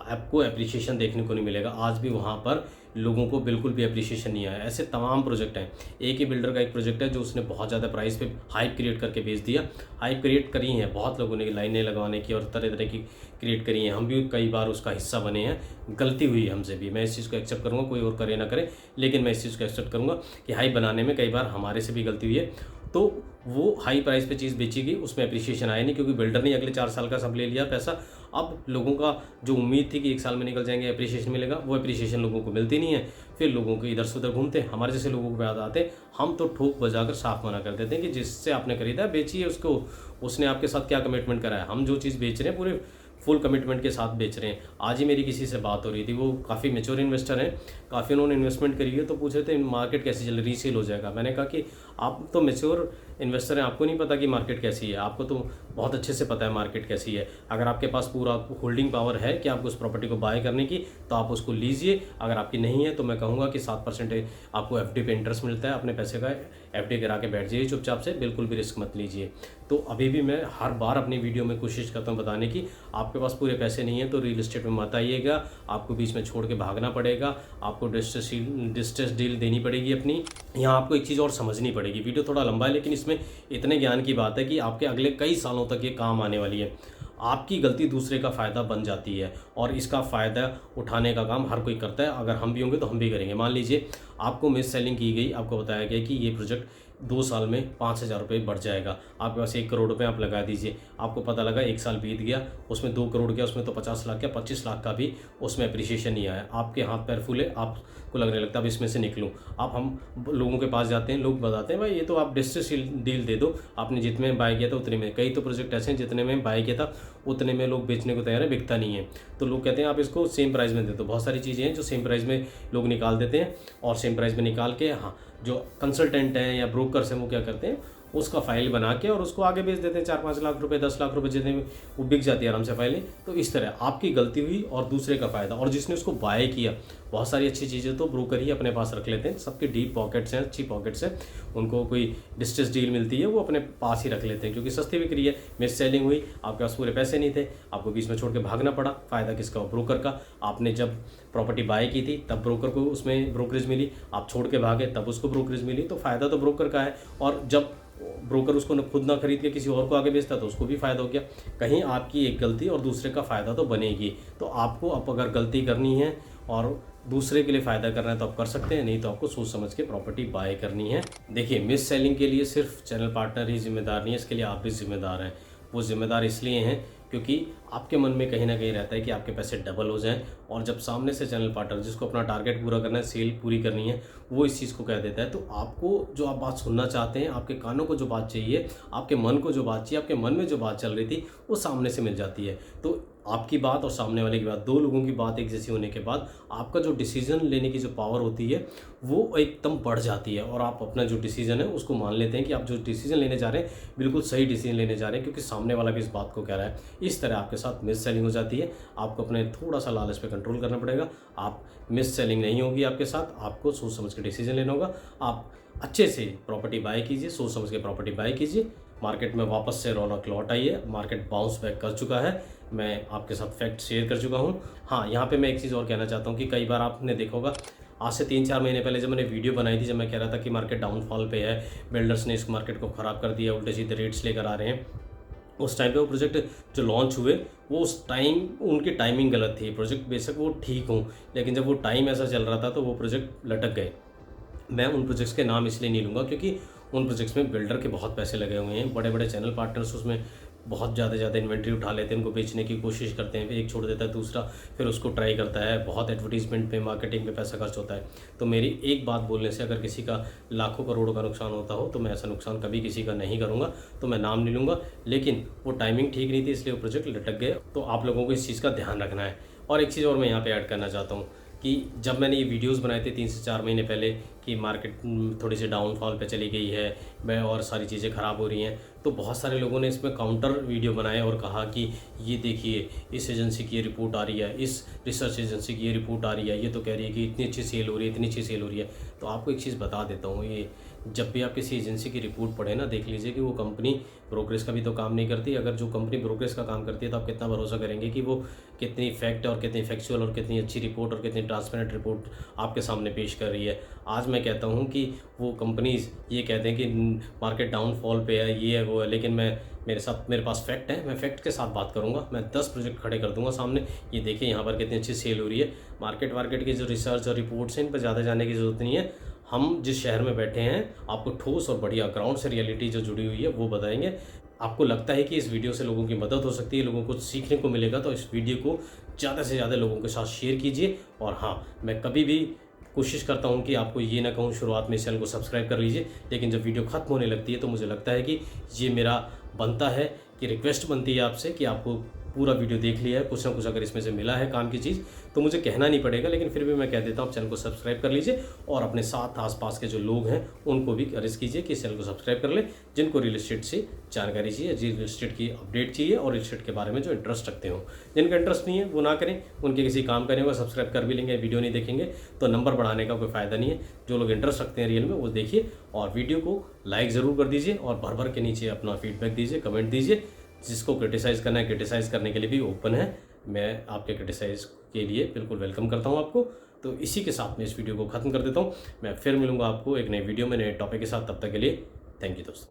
आपको एप्रिसिएशन देखने को नहीं मिलेगा। आज भी वहाँ पर लोगों को बिल्कुल भी एप्रिसिएशन नहीं आया। ऐसे तमाम प्रोजेक्ट हैं। एक ही बिल्डर का एक प्रोजेक्ट है जो उसने बहुत ज़्यादा प्राइस पे हाइप क्रिएट करके बेच दिया। हाइप क्रिएट करी है बहुत लोगों ने, लाइनें लगवाने की और तरह तरह की क्रिएट करी हैं। हम भी कई बार उसका हिस्सा बने हैं, गलती हुई है हमसे भी। मैं इस चीज़ को एक्सेप्ट करूँगा, कोई और करे ना करे, लेकिन मैं इस चीज़ को एक्सेप्ट करूँगा कि हाइप बनाने में कई बार हमारे से भी गलती हुई है। तो वो हाई प्राइस पे चीज़ बेची गई, उसमें एप्रिसिएशन आया नहीं, क्योंकि बिल्डर ने अगले 4 साल का सब ले लिया पैसा। अब लोगों का जो उम्मीद थी कि 1 साल में निकल जाएंगे, एप्रिसिएशन मिलेगा, वो एप्रिसिएशन लोगों को मिलती नहीं है। फिर लोगों को इधर से उधर घूमते, हमारे जैसे लोगों को याद आते, हम तो ठोक बजाकर साफ मना कर देते हैं कि जिससे आपने खरीदा बेचिए उसको, उसने आपके साथ क्या कमिटमेंट करा है। हम जो चीज़ बेच रहे हैं पूरे फुल कमिटमेंट के साथ बेच रहे हैं। आज ही मेरी किसी से बात हो रही थी, वो काफ़ी मैच्योर इन्वेस्टर हैं, काफ़ी उन्होंने इन्वेस्टमेंट करी है, तो पूछ रहे थे मार्केट कैसी चल रही, रीसेल हो जाएगा। मैंने कहा कि आप तो मैच्योर इन्वेस्टर हैं, आपको नहीं पता कि मार्केट कैसी है, आपको तो बहुत अच्छे से पता है मार्केट कैसी है। अगर आपके पास पूरा होल्डिंग पावर है कि आपको उस प्रॉपर्टी को बाय करने की, तो आप उसको लीजिए। अगर आपकी नहीं है तो मैं कहूँगा कि 7% आपको एफडी पे इंटरेस्ट मिलता है, अपने पैसे का एफडी करा के बैठ जाइए चुपचाप से, बिल्कुल भी रिस्क मत लीजिए। तो अभी भी मैं हर बार अपनी वीडियो में कोशिश करता हूँ बताने की, आपके पास पूरे पैसे नहीं है तो रियल एस्टेट में मत आइएगा, आपको बीच में छोड़ के भागना पड़ेगा, आपको डिस्ट्रेस डील देनी पड़ेगी अपनी। यहाँ आपको एक चीज़ और समझनी पड़ेगी। वीडियो थोड़ा लंबा है, लेकिन इसमें इतने ज्ञान की बात है कि आपके अगले कई सालों तक ये काम आने वाली है। आपकी गलती दूसरे का फ़ायदा बन जाती है, और इसका फ़ायदा उठाने का काम हर कोई करता है। अगर हम भी होंगे तो हम भी करेंगे। मान लीजिए आपको मिस सेलिंग की गई, आपको बताया गया कि ये प्रोजेक्ट 2 साल में 5000 रुपये बढ़ जाएगा, आपके पास 1 करोड़ रुपये आप लगा दीजिए। आपको पता लगा 1 साल बीत गया, उसमें 2 करोड़ गया, उसमें तो 50 लाख या 25 लाख का भी उसमें अप्रिसिएशन नहीं आया। आपके हाथ पैर फूले, आपको लगने लगता है अब इसमें से निकलूँ। अब हम लोगों के पास जाते हैं, लोग बताते हैं भाई ये तो आप डिस्ट्रेस डील दे दो, आपने जितने में बाय किया था उतने में। कई तो प्रोजेक्ट ऐसे हैं जितने में बाय किया था उतने में लोग बेचने को तैयार है, बिकता नहीं है। तो लोग कहते हैं आप इसको सेम प्राइस में दे दो। बहुत सारी चीज़ें हैं जो सेम प्राइस में लोग निकाल देते हैं, और सेम प्राइस में निकाल के हाँ जो कंसल्टेंट हैं या ब्रोकर्स हैं वो क्या करते हैं, उसका फाइल बना के और उसको आगे बेच देते हैं। 4-5 लाख रुपए, 10 लाख रुपए जितने में वो बिक जाती है आराम से फाइलें। तो इस तरह आपकी गलती हुई और दूसरे का फ़ायदा, और जिसने उसको बाय किया, बहुत सारी अच्छी चीज़ें तो ब्रोकर ही अपने पास रख लेते हैं। सबके डीप पॉकेट्स हैं, अच्छी पॉकेट्स हैं, उनको कोई डिस्ट्रेस डील मिलती है वो अपने पास ही रख लेते हैं, क्योंकि सस्ती बिक्री है। मिस सेलिंग हुई, आपके पास पूरे पैसे नहीं थे, आपको बीच में छोड़ के भागना पड़ा। फ़ायदा किसका? ब्रोकर का। आपने जब प्रॉपर्टी बाय की थी तब ब्रोकर को उसमें ब्रोकरेज मिली, आप छोड़ के भागे तब उसको ब्रोकरेज मिली। तो फ़ायदा तो ब्रोकर का है, और जब ब्रोकर उसको खुद ना खरीद के किसी और को आगे बेचता तो उसको भी फ़ायदा हो गया। कहीं आपकी एक गलती और दूसरे का फ़ायदा तो बनेगी। तो आपको अब अगर गलती करनी है और दूसरे के लिए फ़ायदा करना है तो आप कर सकते हैं, नहीं तो आपको सोच समझ के प्रॉपर्टी बाय करनी है। देखिए, मिस सेलिंग के लिए सिर्फ चैनल पार्टनर ही जिम्मेदार नहीं है, इसके लिए आप भी जिम्मेदार हैं। वो जिम्मेदार इसलिए हैं क्योंकि आपके मन में कहीं ना कहीं रहता है कि आपके पैसे डबल हो जाएं, और जब सामने से चैनल पार्टनर जिसको अपना टारगेट पूरा करना है, सेल पूरी करनी है, वो इस चीज़ को कह देता है, तो आपको जो आप बात सुनना चाहते हैं, आपके कानों को जो बात चाहिए, आपके मन को जो बात चाहिए, आपके मन में जो बात चल रही थी, वो सामने से मिल जाती है। तो आपकी बात और सामने वाले की बात, दो लोगों की बात एक जैसी होने के बाद आपका जो डिसीजन लेने की जो पावर होती है वो एकदम बढ़ जाती है, और आप अपना जो डिसीजन है उसको मान लेते हैं कि आप जो डिसीजन लेने जा रहे हैं बिल्कुल सही डिसीजन लेने जा रहे हैं, क्योंकि सामने वाला भी इस बात को कह रहा है। इस तरह आपके साथ मिस सेलिंग हो जाती है। आपको अपने थोड़ा सा लालच पे कंट्रोल करना पड़ेगा। आप मिस सेलिंग नहीं होगी आपके साथ, आपको सोच समझ के डिसीजन लेना होगा। आप अच्छे से प्रॉपर्टी बाय कीजिए, सोच समझ के प्रॉपर्टी बाय कीजिए। मार्केट में वापस से रौनक लौट आई है, मार्केट बाउंस बैक कर चुका है। मैं आपके साथ फैक्ट शेयर कर चुका हूँ। हाँ, यहाँ पे मैं एक चीज़ और कहना चाहता हूँ कि कई बार आपने देखा होगा, आज से 3-4 महीने पहले जब मैंने वीडियो बनाई थी, जब मैं कह रहा था कि मार्केट डाउनफॉल पे है, बिल्डर्स ने इस मार्केट को ख़राब कर दिया, उल्टे सीधे रेट्स लेकर आ रहे हैं, उस टाइम पे वो प्रोजेक्ट जो लॉन्च हुए वो उस टाइम उनकी टाइमिंग गलत थी। प्रोजेक्ट बेशक वो ठीक हो, लेकिन जब वो टाइम ऐसा चल रहा था तो वो प्रोजेक्ट लटक गए। मैं उन प्रोजेक्ट्स के नाम इसलिए नहीं लूँगा क्योंकि उन प्रोजेक्ट्स में बिल्डर के बहुत पैसे लगे हुए हैं, बड़े बड़े चैनल पार्टनर्स उसमें बहुत ज़्यादा इन्वेंट्री उठा लेते हैं, उनको बेचने की कोशिश करते हैं, फिर एक छोड़ देता है दूसरा, फिर उसको ट्राई करता है, बहुत एडवर्टीजमेंट पे मार्केटिंग पे पैसा खर्च होता है। तो मेरी एक बात बोलने से अगर किसी का लाखों करोड़ों का नुकसान होता हो तो मैं ऐसा नुकसान कभी किसी का नहीं करूँगा, तो मैं नाम नहीं लूँगा। लेकिन वो टाइमिंग ठीक नहीं थी, इसलिए वो प्रोजेक्ट लटक गए। तो आप लोगों को इस चीज़ का ध्यान रखना है। और एक चीज़ और मैं यहाँ पे ऐड करना चाहता हूँ कि जब मैंने ये वीडियोस बनाए थे 3 से 4 महीने पहले कि मार्केट थोड़ी सी डाउनफॉल पे चली गई है मैं और सारी चीज़ें ख़राब हो रही हैं, तो बहुत सारे लोगों ने इसमें काउंटर वीडियो बनाए और कहा कि ये देखिए इस एजेंसी की ये रिपोर्ट आ रही है, इस रिसर्च एजेंसी की ये रिपोर्ट आ रही है, ये तो कह रही है कि इतनी अच्छी सेल हो रही है, इतनी अच्छी सेल हो रही है। तो आपको एक चीज़ बता देता हूँ, ये जब भी आप किसी एजेंसी की रिपोर्ट पढ़े ना, देख लीजिए कि वो कंपनी ब्रोकरेज का भी तो काम नहीं करती। अगर जो कंपनी ब्रोकरेज का काम करती है तो आप कितना भरोसा करेंगे कि वो कितनी फैक्ट और कितनी फैक्चुअल और कितनी अच्छी रिपोर्ट और कितनी ट्रांसपेरेंट रिपोर्ट आपके सामने पेश कर रही है। आज मैं कहता हूँ कि वो कंपनीज़ ये कहते हैं कि मार्केट डाउनफॉल पे है, ये है वो है, लेकिन मेरे पास फैक्ट है, मैं फैक्ट के साथ बात करूँगा। मैं 10 प्रोजेक्ट खड़े कर दूँगा सामने, ये देखिए यहाँ पर कितनी अच्छी सेल हो रही है। मार्केट की जो रिसर्च और रिपोर्ट्स हैं इन पर ज़्यादा जाने की ज़रूरत नहीं है। हम जिस शहर में बैठे हैं आपको ठोस और बढ़िया ग्राउंड से रियलिटी जो जुड़ी हुई है वो बताएंगे। आपको लगता है कि इस वीडियो से लोगों की मदद हो सकती है, लोगों को सीखने को मिलेगा, तो इस वीडियो को ज़्यादा से ज़्यादा लोगों के साथ शेयर कीजिए। और हाँ, मैं कभी भी कोशिश करता हूँ कि आपको ये ना कहूँ शुरुआत में इस चैनल को सब्सक्राइब कर लीजिए, लेकिन जब वीडियो ख़त्म होने लगती है तो मुझे लगता है कि ये मेरा बनता है कि रिक्वेस्ट बनती है आपसे कि आपको पूरा वीडियो देख लिया है, कुछ ना कुछ अगर इसमें से मिला है काम की चीज़ तो मुझे कहना नहीं पड़ेगा, लेकिन फिर भी मैं कह देता हूँ चैनल को सब्सक्राइब कर लीजिए। और अपने साथ आसपास के जो लोग हैं उनको भी अर्ज कीजिए कि इस चैनल को सब्सक्राइब कर ले, जिनको रियल एस्टेट से जानकारी चाहिए, रियल एस्टेट की अपडेट चाहिए और रियल एस्टेट के बारे में जो इंटरेस्ट रखते हो। जिनका इंटरेस्ट नहीं है वो ना करें, उनके किसी काम का नहीं होगा, सब्सक्राइब कर भी लेंगे, वीडियो नहीं देखेंगे तो नंबर बढ़ाने का कोई फ़ायदा नहीं है। जो लोग इंटरेस्ट रखते हैं रियल में वो देखिए और वीडियो को लाइक ज़रूर कर दीजिए और भर भर के नीचे अपना फीडबैक दीजिए, कमेंट दीजिए। जिसको क्रिटिसाइज़ करना है क्रिटिसाइज़ करने के लिए भी ओपन है, मैं आपके क्रिटिसाइज़ के लिए बिल्कुल वेलकम करता हूं आपको। तो इसी के साथ मैं इस वीडियो को ख़त्म कर देता हूं। मैं फिर मिलूंगा आपको एक नई वीडियो में नए टॉपिक के साथ, तब तक के लिए थैंक यू दोस्तों।